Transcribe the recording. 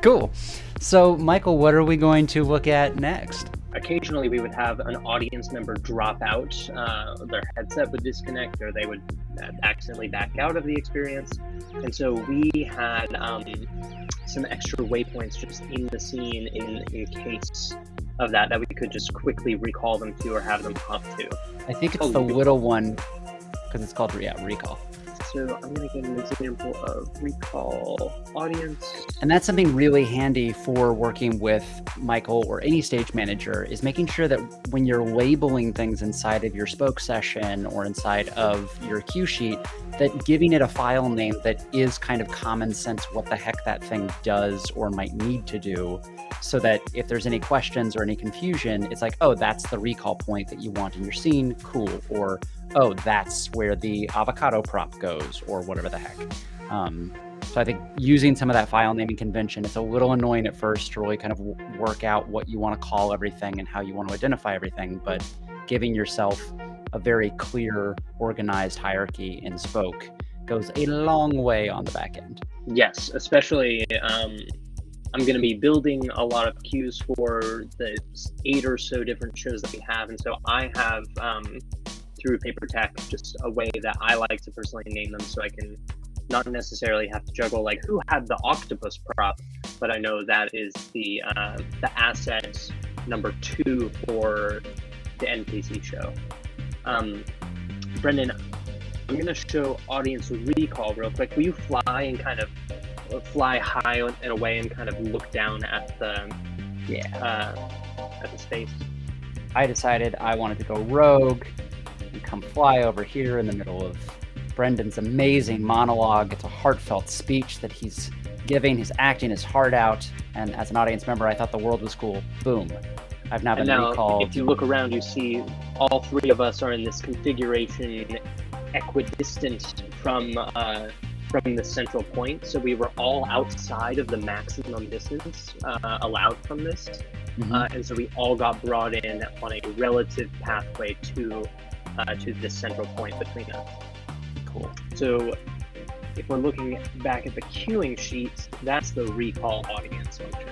Cool. So, Michael, what are we going to look at next? Occasionally, we would have an audience member drop out, their headset would disconnect, or they would accidentally back out of the experience. And so we had some extra waypoints just in the scene in case of that we could just quickly recall them to or have them pop to. I think it's the little one, because it's called recall. So I'm going to get an example of recall audience. And that's something really handy for working with Michael or any stage manager, is making sure that when you're labeling things inside of your spoke session or inside of your cue sheet, that giving it a file name that is kind of common sense what the heck that thing does or might need to do, so that if there's any questions or any confusion, it's like, oh, that's the recall point that you want in your scene, cool. Or, oh, that's where the avocado prop goes, or whatever the heck. So I think using some of that file naming convention, it's a little annoying at first to really kind of work out what you want to call everything and how you want to identify everything, but giving yourself a very clear, organized hierarchy in spoke goes a long way on the back end. Yes, especially I'm going to be building a lot of cues for the 8 or so different shows that we have. And so I have, through PaperTech, just a way that I like to personally name them, so I can not necessarily have to juggle like who had the octopus prop, but I know that is the asset number 2 for the NPC show. Brendan, I'm going to show audience recall real quick. Will you fly and kind of fly high and away and kind of look down at the space? I decided I wanted to go rogue and come fly over here in the middle of Brendan's amazing monologue. It's a heartfelt speech that he's giving. He's acting his heart out. And as an audience member, I thought the world was cool. Boom. I've now been recalled. If you look around, you see all 3 of us are in this configuration equidistant from the central point. So we were all outside of the maximum distance allowed from this. Mm-hmm. And so we all got brought in on a relative pathway to this central point between us. Cool. So if we're looking back at the queuing sheet, that's the recall audience function.